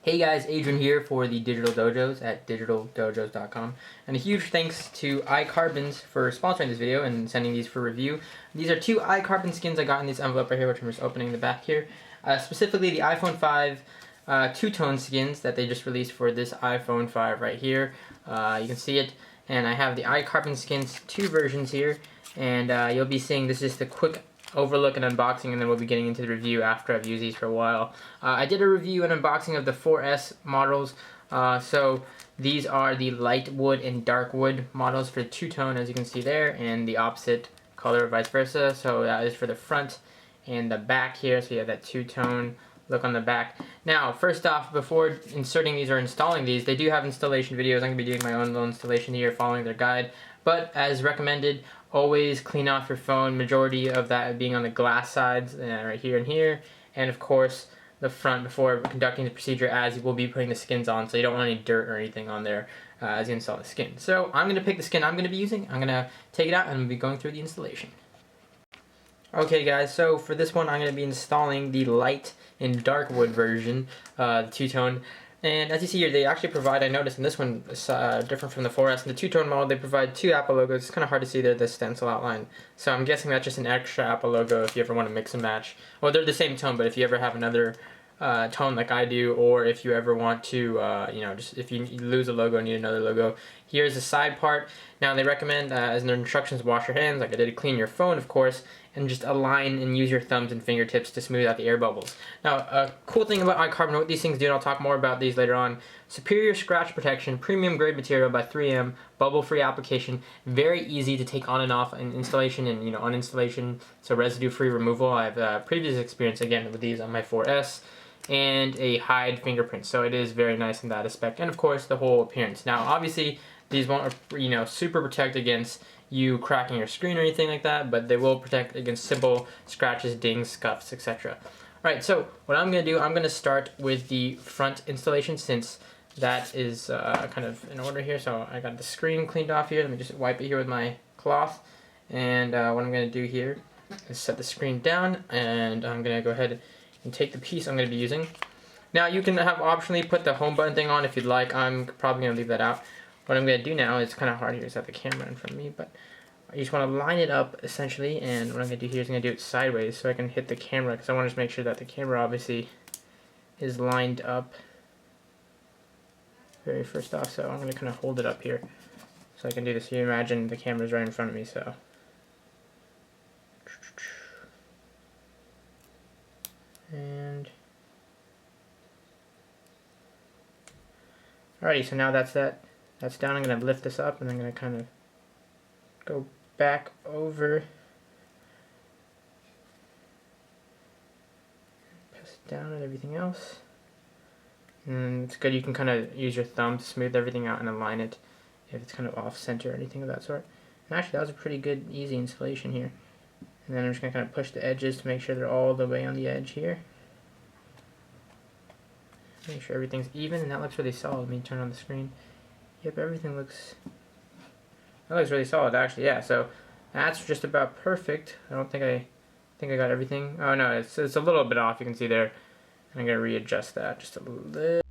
Hey guys, Adrian here for the Digital Dojos at digitaldojos.com, and a huge thanks to iCarbons for sponsoring this video and sending these for review. These are two iCarbon skins I got in this envelope right here, which I'm just opening the back here. Specifically the iPhone 5 two-tone skins that they just released for this iPhone 5 right here. You can see it, and I have the iCarbon skins, two versions here, and you'll be seeing this is just a quick overlook and unboxing, and then we'll be getting into the review after I've used these for a while. I did a review and unboxing of the 4S models, so these are the light wood and dark wood models for two-tone, as you can see there, and the opposite color vice versa. So that is for the front and the back here, so you have that two-tone look on the back. Now, first off, before inserting these or installing these, they do have installation videos. I'm going to be doing my own little installation here following their guide, but as recommended, always clean off your phone, majority of that being on the glass sides, right here and here, and of course the front before conducting the procedure, as you will be putting the skins on, so you don't want any dirt or anything on there as you install the skin. So I'm going to pick the skin I'm going to be using, I'm going to take it out, and I'm going to be going through the installation. Okay guys, so for this one I'm going to be installing the light and dark wood version, the two-tone. And as you see here, they actually provide, I noticed in this one, different from the 4S, in the two-tone model, they provide two Apple logos. It's kind of hard to see there, the stencil outline. So I'm guessing that's just an extra Apple logo if you ever want to mix and match. Well, they're the same tone, but if you ever have another tone like I do, or if you ever want to, just if you lose a logo and need another logo, here's the side part. Now they recommend, as in their instructions, wash your hands like I did, clean your phone, of course, and just align and use your thumbs and fingertips to smooth out the air bubbles. Now, a cool thing about iCarbon, what these things do, and I'll talk more about these later on, superior scratch protection, premium grade material by 3M, bubble-free application, very easy to take on and off in installation and uninstallation, so residue-free removal. I have previous experience, again, with these on my 4S, and a hide fingerprint, so it is very nice in that aspect, and of course the whole appearance. Now, obviously, these won't, super protect against you cracking your screen or anything like that, but they will protect against simple scratches, dings, scuffs, etc. Alright, so what I'm going to do, I'm going to start with the front installation, since that is kind of in order here. So I got the screen cleaned off here. Let me just wipe it here with my cloth, and what I'm going to do here is set the screen down, and I'm going to go ahead and take the piece I'm going to be using. Now you can have optionally put the home button thing on if you'd like. I'm probably going to leave that out. What I'm going to do now, it's kind of hard here to have the camera in front of me, but I just want to line it up essentially, and what I'm going to do here is I'm going to do it sideways so I can hit the camera, because I want to just make sure that the camera obviously is lined up very first off. So I'm going to kind of hold it up here so I can do this. You imagine the camera's right in front of me, so. And alrighty, so now that's down. I'm going to lift this up, and I'm going to kind of go back over, press it down and everything else. And it's good, you can kind of use your thumb to smooth everything out and align it if it's kind of off center or anything of that sort. And actually that was a pretty good, easy installation here. And then I'm just going to kind of push the edges to make sure they're all the way on the edge here. Make sure everything's even, and that looks really solid. Let me turn on the screen. Yep, everything looks, that looks really solid actually, yeah. So that's just about perfect. I don't think I got everything. Oh no, it's a little bit off, you can see there. And I'm going to readjust that just a little.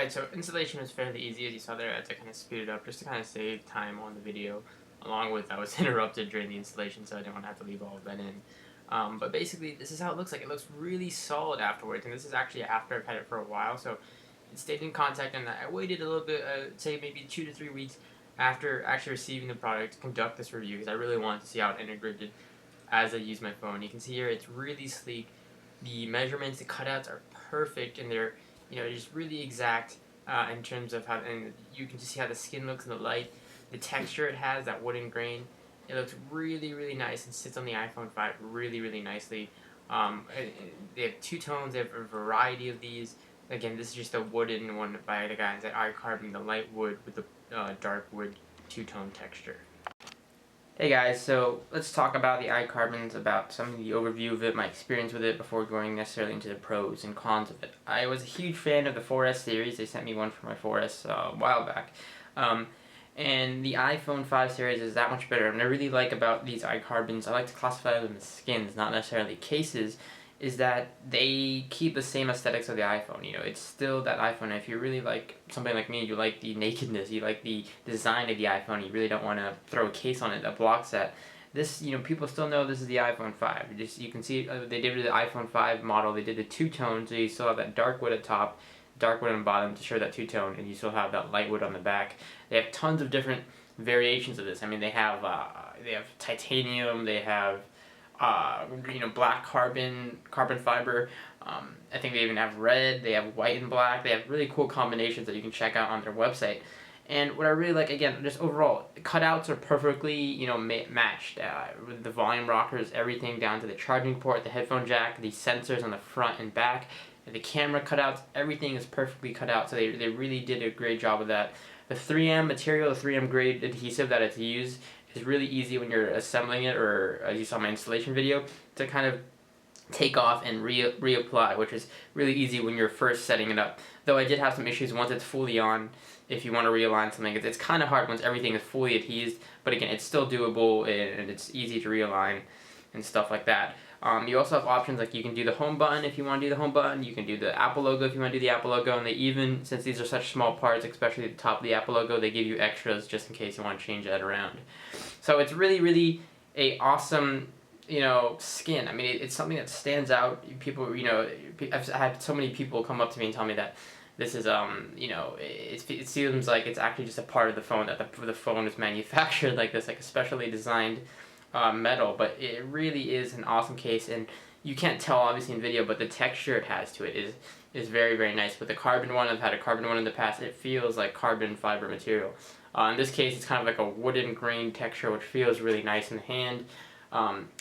Alright, so installation was fairly easy, as you saw there. I had to kind of speed it up just to kind of save time on the video, along with I was interrupted during the installation, so I didn't want to have to leave all of that in. But basically, this is how it looks like. It looks really solid afterwards, and this is actually after I've had it for a while, so it stayed in contact, and I waited a little bit, say maybe 2 to 3 weeks after actually receiving the product to conduct this review, because I really wanted to see how it integrated as I use my phone. You can see here it's really sleek. The measurements, the cutouts are perfect, and they're just really exact in terms of how, and you can just see how the skin looks in the light. The texture it has, that wooden grain, it looks really, really nice and sits on the iPhone 5 really, really nicely. They have two tones, they have a variety of these. Again, this is just a wooden one by the guys at iCarbon, the light wood with the dark wood two-tone texture. Hey guys, so let's talk about the iCarbons, about some of the overview of it, my experience with it before going necessarily into the pros and cons of it. I was a huge fan of the 4S series. They sent me one for my 4S a while back. And the iPhone 5 series is that much better. And what I really like about these iCarbons, I like to classify them as skins, not necessarily cases, is that they keep the same aesthetics of the iPhone. It's still that iPhone. If you really like something like me, you like the nakedness, you like the design of the iPhone, you really don't want to throw a case on it that blocks that. This, people still know this is the iPhone 5. You can see they did with the iPhone 5 model, they did the two-tone, so you still have that dark wood at top, dark wood on the bottom to show that two-tone, and you still have that light wood on the back. They have tons of different variations of this. I mean, they have titanium, they have black carbon fiber. I think they even have red, they have white and black. They have really cool combinations that you can check out on their website. And what I really like, again, just overall, the cutouts are perfectly, matched. With the volume rockers, everything down to the charging port, the headphone jack, the sensors on the front and back, and the camera cutouts, everything is perfectly cut out. So they really did a great job with that. The 3M material, the 3M grade adhesive that it's used, is really easy when you're assembling it, or as you saw in my installation video, to kind of take off and reapply, which is really easy when you're first setting it up. Though I did have some issues once it's fully on. If you want to realign something, it's kind of hard once everything is fully adhesed, but again, it's still doable and it's easy to realign and stuff like that. You also have options like you can do the home button if you want to do the home button, you can do the Apple logo if you want to do the Apple logo, and they even, since these are such small parts, especially at the top of the Apple logo, they give you extras just in case you want to change that around. So it's really, really a awesome, skin. I mean, it's something that stands out. People, I've had so many people come up to me and tell me that this is, it seems like it's actually just a part of the phone, that the phone is manufactured like this, like a specially designed metal, but it really is an awesome case, and you can't tell obviously in video, but the texture it has to it is very, very nice. With the carbon one, I've had a carbon one in the past, it feels like carbon fiber material. In this case, it's kind of like a wooden grain texture, which feels really nice in the hand.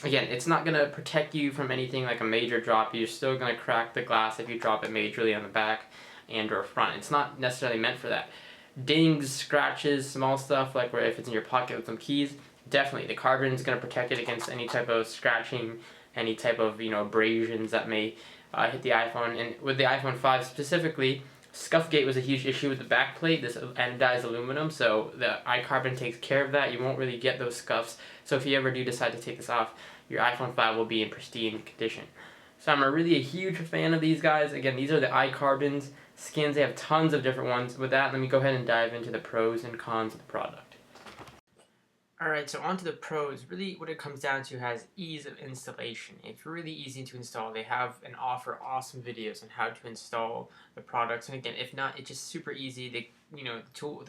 Again, it's not going to protect you from anything like a major drop. You're still going to crack the glass if you drop it majorly on the back and or front. It's not necessarily meant for that. Dings, scratches, small stuff, like where if it's in your pocket with some keys, definitely the carbon is going to protect it against any type of scratching, any type of abrasions that may hit the iPhone. And with the iPhone 5 specifically, scuff gate was a huge issue with the back plate, this anodized aluminum, so the iCarbon takes care of that. You won't really get those scuffs, so if you ever do decide to take this off, your iPhone 5 will be in pristine condition. So I'm really a huge fan of these guys. Again, these are the iCarbons skins. They have tons of different ones. With that, let me go ahead and dive into the pros and cons of the product. Alright, so on to the pros. Really what it comes down to has ease of installation. It's really easy to install. They have and offer awesome videos on how to install the products. And again, if not, it's just super easy. The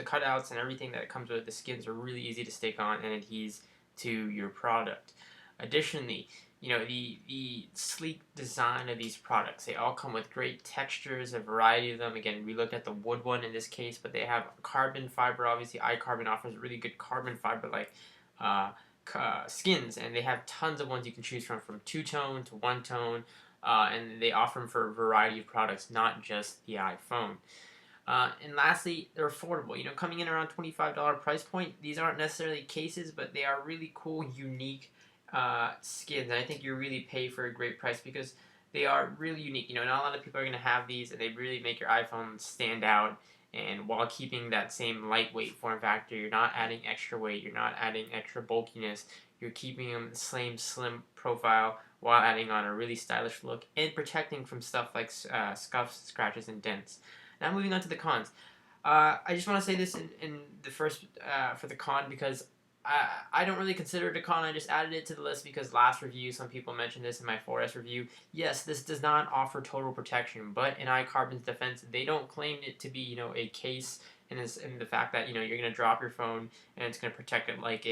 cutouts and everything that comes with the skins are really easy to stick on and adhere to your product. Additionally, the sleek design of these products, they all come with great textures, a variety of them. Again, we looked at the wood one in this case, but they have carbon fiber. Obviously, iCarbon offers really good carbon fiber like skins, and they have tons of ones you can choose from two-tone to one-tone, and they offer them for a variety of products, not just the iPhone. And lastly, they're affordable. Coming in around $25 price point, these aren't necessarily cases, but they are really cool, unique skins, and I think you really pay for a great price because they are really unique. Not a lot of people are going to have these, and they really make your iPhone stand out, and while keeping that same lightweight form factor. You're not adding extra weight, you're not adding extra bulkiness, you're keeping them the same slim profile while adding on a really stylish look and protecting from stuff like scuffs, scratches, and dents. Now moving on to the cons. I just want to say this in the first for the con, because I don't really consider it a con. I just added it to the list because last review, some people mentioned this in my 4S review. Yes, this does not offer total protection, but in iCarbon's defense, they don't claim it to be, a case, and in the fact that, you're going to drop your phone and it's going to protect it like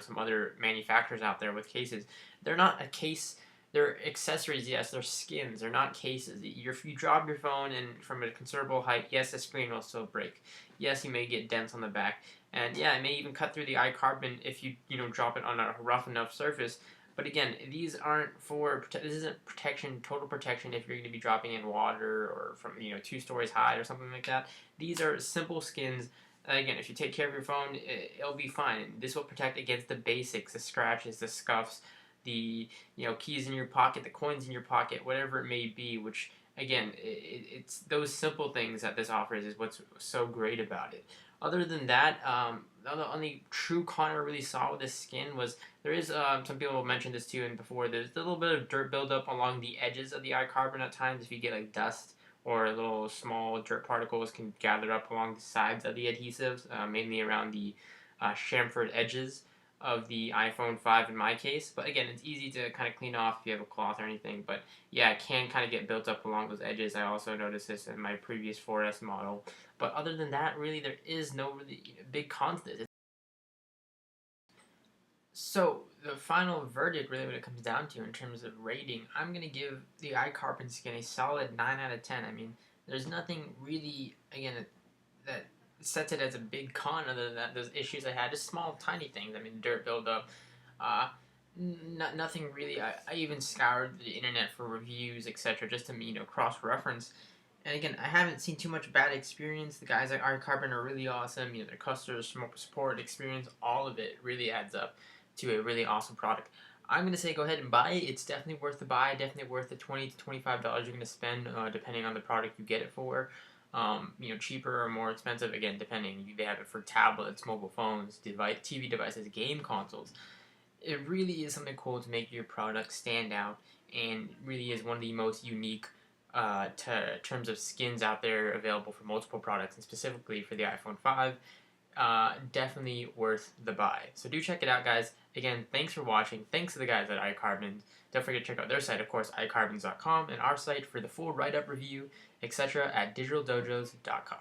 some other manufacturers out there with cases. They're not a case. They're accessories, yes. They're skins. They're not cases. If you drop your phone and from a considerable height, yes, the screen will still break. Yes, you may get dents on the back, and yeah, it may even cut through the iCarbon if you drop it on a rough enough surface. But again, these aren't for this isn't protection, total protection if you're going to be dropping in water or from 2 stories high or something like that. These are simple skins. Again, if you take care of your phone, it'll be fine. This will protect against the basics, the scratches, the scuffs, the keys in your pocket, the coins in your pocket, whatever it may be. Which again, it's those simple things that this offers is what's so great about it. Other than that, the only true con I really saw with this skin was there is some people mentioned this too and before. There's a little bit of dirt buildup along the edges of the iCarbon at times. If you get like dust or little small dirt particles can gather up along the sides of the adhesives, mainly around the chamfered edges of the iPhone 5 in my case. But again, it's easy to kind of clean off if you have a cloth or anything. But yeah, it can kind of get built up along those edges. I also noticed this in my previous 4S model. But other than that, really, there is no really big cons to this. So the final verdict, really, what it comes down to in terms of rating, I'm gonna give the iCarbon skin a solid 9 out of 10. I mean, there's nothing really, again, that sets it as a big con other than that those issues I had, just small, tiny things. I mean, dirt buildup, nothing really. I even scoured the internet for reviews, etc., just to cross-reference. And again, I haven't seen too much bad experience. The guys at iCarbon are really awesome. Their customer support experience, all of it really adds up to a really awesome product. I'm gonna say go ahead and buy it. It's definitely worth the buy. Definitely worth the $20 to $25 you're gonna spend, depending on the product you get it for. Cheaper or more expensive, again, depending. They have it for tablets, mobile phones, TV devices, game consoles. It really is something cool to make your product stand out, and really is one of the most unique terms of skins out there available for multiple products, and specifically for the iPhone 5. Definitely worth the buy. So do check it out, guys. Again, thanks for watching. Thanks to the guys at iCarbon. Don't forget to check out their site, of course, iCarbons.com, and our site for the full write-up review, etc. at digitaldojos.com.